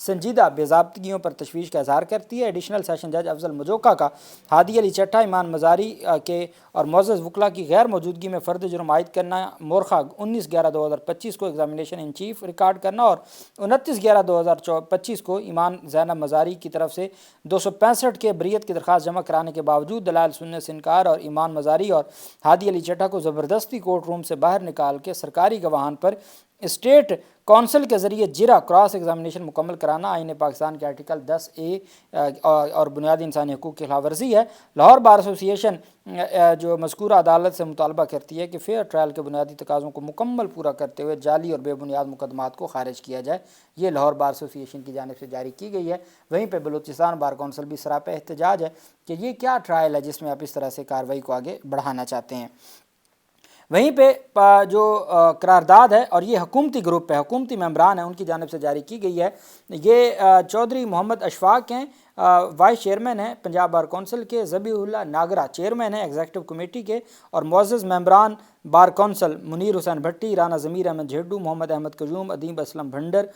سنجیدہ بے ضابطگیوں پر تشویش کا اظہار کرتی ہے۔ ایڈیشنل سیشن جج افضل مجوکا کا ہادی علی چٹھا، ایمان مزاری کے اور معزز وکلا کی غیر موجودگی میں فرد جرم عائد کرنا، مورخہ 19/11/2025 کو ایگزامینیشن ان چیف ریکارڈ کرنا اور 29/11/2025 کو ایمان زینب مزاری کی طرف سے 265 کے بریت کی درخواست جمع کرانے کے باوجود دلائل سننے سے انکار اور ایمان مزاری اور ہادی علی چٹھا کو زبردستی کورٹ روم سے باہر نکال کے سرکاری گواہان پر اسٹیٹ کونسل کے ذریعے جرا کراس ایگزامینیشن مکمل کرانا آئین پاکستان کے آرٹیکل 10A اور بنیادی انسانی حقوق کی خلاف ورزی ہے۔ لاہور بار ایسوسی ایشن جو مذکورہ عدالت سے مطالبہ کرتی ہے کہ فیئر ٹرائل کے بنیادی تقاضوں کو مکمل پورا کرتے ہوئے جعلی اور بے بنیاد مقدمات کو خارج کیا جائے۔ یہ لاہور بار ایسوسی ایشن کی جانب سے جاری کی گئی ہے۔ وہیں پہ بلوچستان بار کونسل بھی سراپا احتجاج ہے کہ یہ کیا ٹرائل ہے جس میں آپ اس طرح سے کارروائی کو آگے بڑھانا چاہتے ہیں۔ وہیں پہ جو قرارداد ہے اور یہ حکومتی گروپ ہے، حکومتی ممبران ہیں، ان کی جانب سے جاری کی گئی ہے۔ یہ چودھری محمد اشفاق ہیں، وائس چیئرمین ہیں پنجاب بار کونسل کے، ذبیح اللہ ناگرہ چیئرمین ہیں ایگزیکٹو کمیٹی کے، اور معزز ممبران بار کونسل منیر حسین بھٹی، رانا ضمیر احمد جھیڈو، محمد احمد قیوم، ادیب اسلم بھنڈر،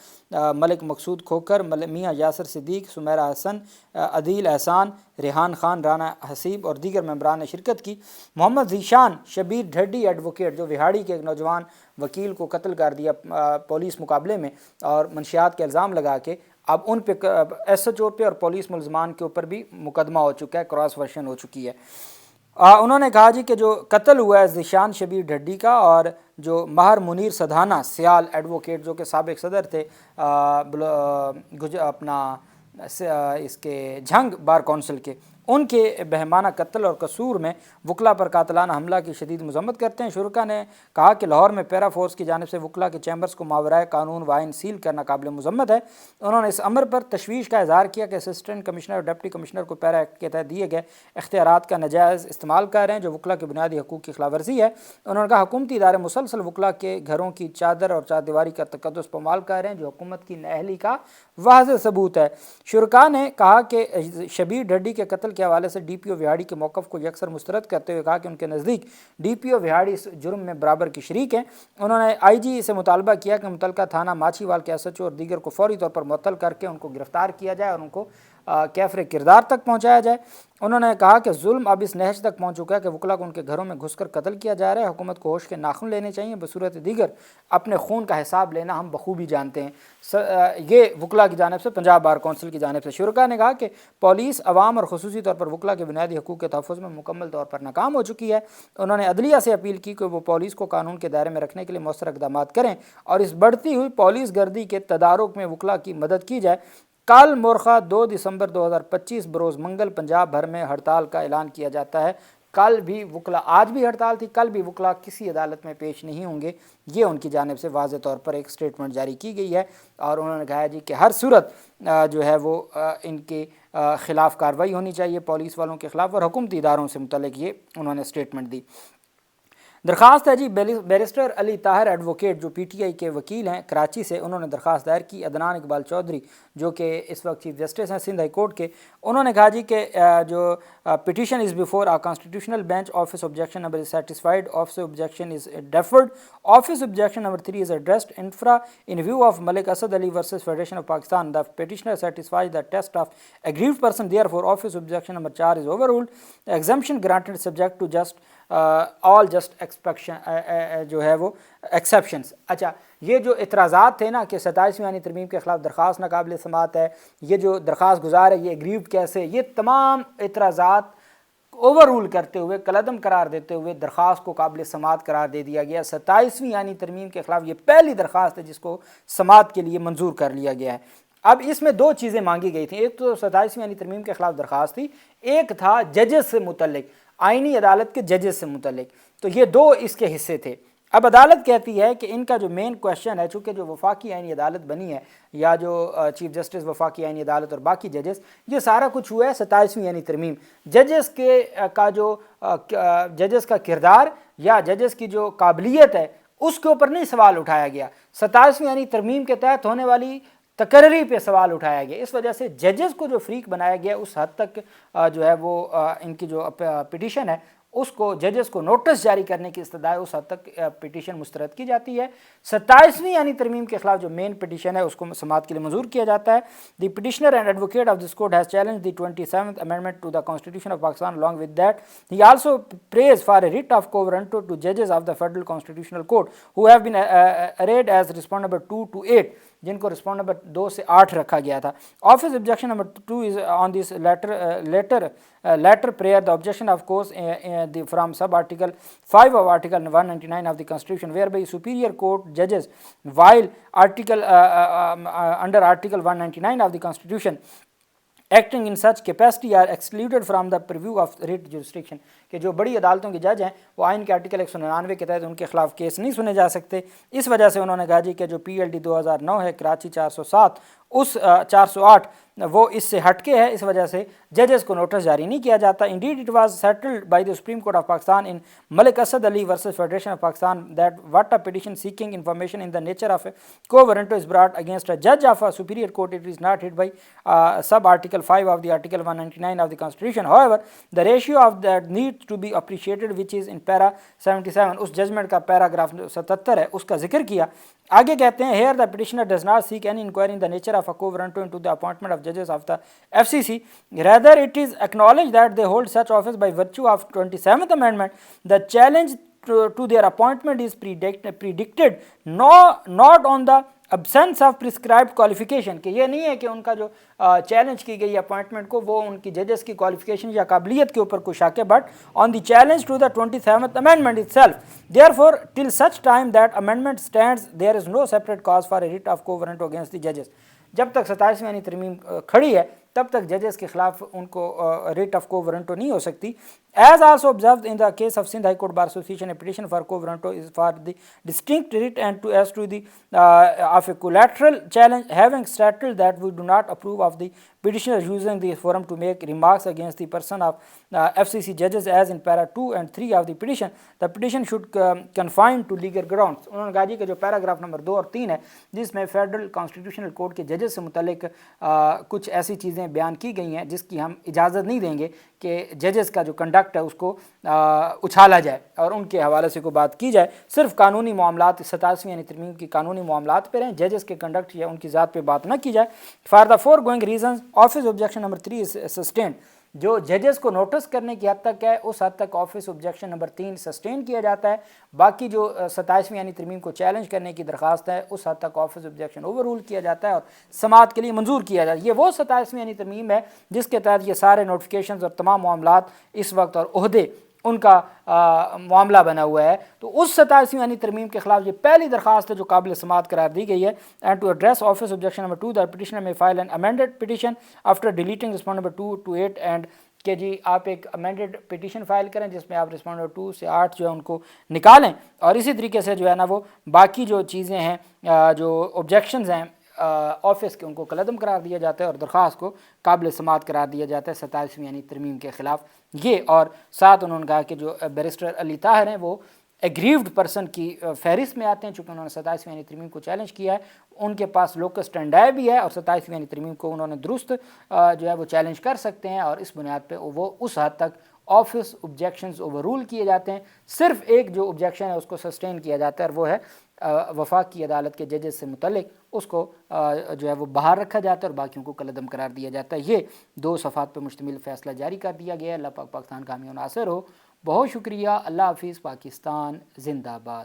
ملک مقصود کھوکھر، میاں یاسر صدیق، سمیرہ حسن، عدیل احسان، ریحان خان، رانا حسیب اور دیگر ممبران نے شرکت کی۔ محمد ذیشان شبیر ڈھڈی ایڈوکیٹ، جو وہاڑی کے ایک نوجوان وکیل کو قتل کر دیا پولیس مقابلے میں اور منشیات کے الزام لگا کے، اب ان پہ SHO پہ اور پولیس ملزمان کے اوپر بھی مقدمہ ہو چکا ہے، کراس ورشن ہو چکی ہے۔ انہوں نے کہا جی کہ جو قتل ہوا ہے ذیشان شبیر ڈھڈی کا اور جو ماہر منیر سدھانا سیال ایڈوکیٹ جو کہ سابق صدر تھے اپنا اس کے جھنگ بار کونسل کے، ان کے بہیمانہ قتل اور قصور میں وکلا پر قاتلانہ حملہ کی شدید مذمت کرتے ہیں۔ شرکا نے کہا کہ لاہور میں پیرا فورس کی جانب سے وکلا کے چیمبرز کو ماورائے قانون وائن سیل کرنا قابل مذمت ہے۔ انہوں نے اس امر پر تشویش کا اظہار کیا کہ اسسٹنٹ کمشنر اور ڈپٹی کمشنر کو پیرا ایکٹ کے تحت دیے گئے اختیارات کا ناجائز استعمال کر رہے ہیں، جو وکلا کے بنیادی حقوق کی خلاف ورزی ہے۔ انہوں نے کہا حکومتی ادارے مسلسل وکلا کے گھروں کی چادر اور چار دیواری کا تقدس پامال کر رہے ہیں، جو حکومت کی نااہلی کا واضح ثبوت ہے۔ شرکا نے کہا کہ شبیر ڈھڈی کے قتل کے حوالے سے DPO وہاڑی کے موقف کو یکسر مسترد کرتے ہوئے کہا کہ ان کے نزدیک DPO وہاڑی اس جرم میں برابر کی شریک ہیں۔ انہوں نے IG سے مطالبہ کیا کہ متعلقہ تھانہ ماچھی وال کے SHO اور دیگر کو فوری طور پر معطل کر کے ان کو گرفتار کیا جائے اور ان کو کیفر کردار تک پہنچایا جائے۔ انہوں نے کہا کہ ظلم اب اس نہج تک پہنچ چکا ہے کہ وکلا کو ان کے گھروں میں گھس کر قتل کیا جا رہا ہے۔ حکومت کو ہوش کے ناخن لینے چاہیے، بصورت دیگر اپنے خون کا حساب لینا ہم بخوبی جانتے ہیں۔ یہ وکلا کی جانب سے پنجاب بار کونسل کی جانب سے شرکا نے کہا کہ پولیس عوام اور خصوصی طور پر وکلا کے بنیادی حقوق کے تحفظ میں مکمل طور پر ناکام ہو چکی ہے۔ انہوں نے عدلیہ سے اپیل کی کہ وہ پولیس کو قانون کے دائرے میں رکھنے کے لیے مؤثر اقدامات کریں اور اس بڑھتی ہوئی پولیس گردی کے تدارک میں وکلا کی مدد کی جائے۔ کل مورخہ 2 دسمبر 2025 بروز منگل پنجاب بھر میں ہڑتال کا اعلان کیا جاتا ہے۔ کل بھی وکلا، آج بھی ہڑتال تھی، کل بھی وکلا کسی عدالت میں پیش نہیں ہوں گے، یہ ان کی جانب سے واضح طور پر ایک سٹیٹمنٹ جاری کی گئی ہے۔ اور انہوں نے کہا جی کہ ہر صورت جو ہے وہ ان کے خلاف کارروائی ہونی چاہیے، پولیس والوں کے خلاف اور حکومتی اداروں سے متعلق یہ انہوں نے سٹیٹمنٹ دی۔ درخواست ہے جی بیرسٹر علی طاہر ایڈوکیٹ جو PTI کے وکیل ہیں کراچی سے، انہوں نے درخواست دائر کی۔ عدنان اقبال چودھری جو کہ اس وقت چیف جسٹس ہیں سندھ ہائی کورٹ کے، انہوں نے کہا جی کہ جو petition is before a constitutional bench, office objection number is satisfied, office objection is deferred, office objection number 3 is addressed infra in view of Malik Asad Ali versus federation of Pakistan, the petitioner satisfies the test of aggrieved person, therefore office objection number 4 is overruled, exemption granted subject to just all just exception جو ہے وہ exceptions. اچھا، یہ جو اعتراضات تھے نا کہ 27ویں آئینی ترمیم کے خلاف درخواست ناقابل سماعت ہے، یہ جو درخواست گزار ہے یہ اگریوڈ کیسے، یہ تمام اعتراضات اوور رول کرتے ہوئے، کالعدم قرار دیتے ہوئے درخواست کو قابل سماعت قرار دے دیا گیا۔ 27ویں آئینی ترمیم کے خلاف یہ پہلی درخواست ہے جس کو سماعت کے لیے منظور کر لیا گیا ہے۔ اب اس میں 2 چیزیں مانگی گئی تھیں، ایک تو 27ویں آئینی ترمیم کے خلاف درخواست تھی، ایک تھا ججز سے متعلق، آئینی عدالت کے ججز سے متعلق، تو یہ 2 اس کے حصے تھے۔ اب عدالت کہتی ہے کہ ان کا جو مین کویشچن ہے، چونکہ جو وفاقی آئینی عدالت بنی ہے یا جو چیف جسٹس وفاقی آئینی عدالت اور باقی ججز، یہ سارا کچھ ہوا ہے 27ویں آئینی ترمیم، ججز کا کردار یا ججز کی جو قابلیت ہے اس کے اوپر نہیں سوال اٹھایا گیا، 27ویں آئینی ترمیم کے تحت ہونے والی تقرری پہ سوال اٹھایا گیا۔ اس وجہ سے ججز کو جو فریق بنایا گیا اس حد تک جو ہے وہ ان کی جو پٹیشن ہے اس کو ججز کو نوٹس جاری کرنے کی استدعا اس حد تک پٹیشن مسترد کی جاتی ہے۔ 27ویں یعنی ترمیم کے خلاف جو مین پٹیشن ہے اس کو سماعت کے لیے منظور کیا جاتا ہے۔ The petitioner and advocate of this court has challenge the 27th amendment to the constitution of Pakistan along with that he also prays for a writ of quo warranto to judges of the Federal Constitutional Court who have been arrayed as respondent number 2 to 8 جن کو respondent number 2 سے 8 رکھا گیا تھا۔ Office objection number 2 is on this latter prayer. The objection of course from sub article 5 of article 199 of the Constitution whereby superior court judges while under article 199 of the Constitution acting in such capacity are excluded from the purview of writ jurisdiction کہ جو بڑی عدالتوں کے جج ہیں وہ آئین کے آرٹیکل 199 کے تحت ان کے خلاف کیس نہیں سنے جا سکتے۔ اس وجہ سے انہوں نے کہا جی کہ جو PLD 2009 ہے کراچی 407 اس 408 وہ اس سے ہٹ کے ہے، اس وجہ سے ججز کو نوٹس جاری نہیں کیا جاتا۔ Indeed it was settled by the supreme court of Pakistan in Malik Asad Ali versus federation of Pakistan that what a petition seeking information in the nature of a quo warranto is brought against a جج of a superior court it is not hit by sub article 5 of the article 199 of the Constitution. However, the ratio of that needs to be appreciated which is in para 77 اس judgment کا paragraph 77 ہے اس کا ذکر کیا۔ آگے کہتے ہیں here the petitioner does not seek any inquiry in the nature of a quo warranto into the appointment of judges of the FCC. Rather it is acknowledged that they hold such office by virtue of 27th amendment. The challenge to their appointment is predicted not on the absence of prescribed qualification کہ یہ نہیں ہے کہ ان کا جو challenge کی گئی appointment کو وہ ان کی ججز کی qualification یا قابلیت کے اوپر کوئی شک ہے but on the challenge to the 27th amendment itself. Therefore till such time that amendment stands there is no separate cause for a writ of quo warranto against the judges. جب تک 27ویں یعنی ترمیم کھڑی ہے تب تک ججز کے خلاف ان کو ریٹ آف کو وارنٹو نہیں ہو سکتی۔ As also observed in the case of Sindh High Court Bar Association, a petition for quo warranto is for the distinct writ and as to the of a collateral challenge having settled that we do not approve of the petitioner using the forum to make remarks against the person of FCC judges as in para 2 and 3 of the petition. The petition should confine to legal grounds. انہوں نے کہا جی کہ جو paragraph number 2 اور 3 ہے جس میں فیڈرل کانسٹیٹیوشنل کورٹ کے ججز سے متعلق کچھ ایسی چیزیں بیان کی گئی ہیں جس کی ہم اجازت نہیں دیں گے کہ ججز کا جو کنڈکٹ ہے اس کو اچھالا جائے اور ان کے حوالے سے کوئی بات کی جائے، صرف قانونی معاملات 27ویں یعنی ترمیم کی قانونی معاملات پہ رہیں، ججز کے کنڈکٹ یا ان کی ذات پہ بات نہ کی جائے۔ For the foregoing reasons office objection number 3 is sustained. جو ججز کو نوٹس کرنے کی حد تک ہے اس حد تک آفس آبجیکشن نمبر 3 سسٹین کیا جاتا ہے، باقی جو 27ویں یعنی ترمیم کو چیلنج کرنے کی درخواست ہے اس حد تک آفس آبجیکشن اوور رول کیا جاتا ہے اور سماعت کے لیے منظور کیا جاتا ہے۔ یہ وہ 27ویں یعنی ترمیم ہے جس کے تحت یہ سارے نوٹیفیکیشنز اور تمام معاملات اس وقت اور عہدے ان کا معاملہ بنا ہوا ہے۔ تو اس 27ویں یعنی ترمیم کے خلاف یہ پہلی درخواست ہے جو قابل سماعت قرار دی گئی ہے۔ And to address office objection number 2 the petitioner may file an amended petition after deleting respond number 2 to 8 and کہ جی آپ ایک امینڈڈ پٹیشن فائل کریں جس میں آپ رسپونڈ نمبر 2 سے 8 جو ہے ان کو نکالیں، اور اسی طریقے سے جو ہے نا وہ باقی جو چیزیں ہیں جو آبجیکشنز ہیں آفس کے ان کو کالعدم قرار دیا جاتا ہے اور درخواست کو قابل سماعت قرار دیا جاتا ہے 27ویں یعنی ترمیم کے خلاف یہ۔ اور ساتھ انہوں نے کہا کہ جو بیرسٹر علی طاہر ہیں وہ ایگریوڈ پرسن کی فہرست میں آتے ہیں، چونکہ انہوں نے 27ویں یعنی ترمیم کو چیلنج کیا ہے، ان کے پاس لوکس اسٹینڈائی بھی ہے اور 27ویں یعنی ترمیم کو انہوں نے درست جو ہے وہ چیلنج کر سکتے ہیں، اور اس بنیاد پہ وہ اس حد تک آفس آبجیکشنز اوور رول کیے جاتے ہیں۔ صرف ایک جو آبجیکشن ہے اس کو سسٹین کیا جاتا ہے اور وہ ہے وفاق کی عدالت کے ججز سے متعلق، اس کو جو ہے وہ باہر رکھا جاتا ہے اور باقیوں کو کالعدم قرار دیا جاتا ہے۔ یہ 2 صفحات پہ مشتمل فیصلہ جاری کر دیا گیا ہے۔ اللہ پاک پاکستان کامیاب و ناصر ہو۔ بہت شکریہ۔ اللہ حافظ۔ پاکستان زندہ باد۔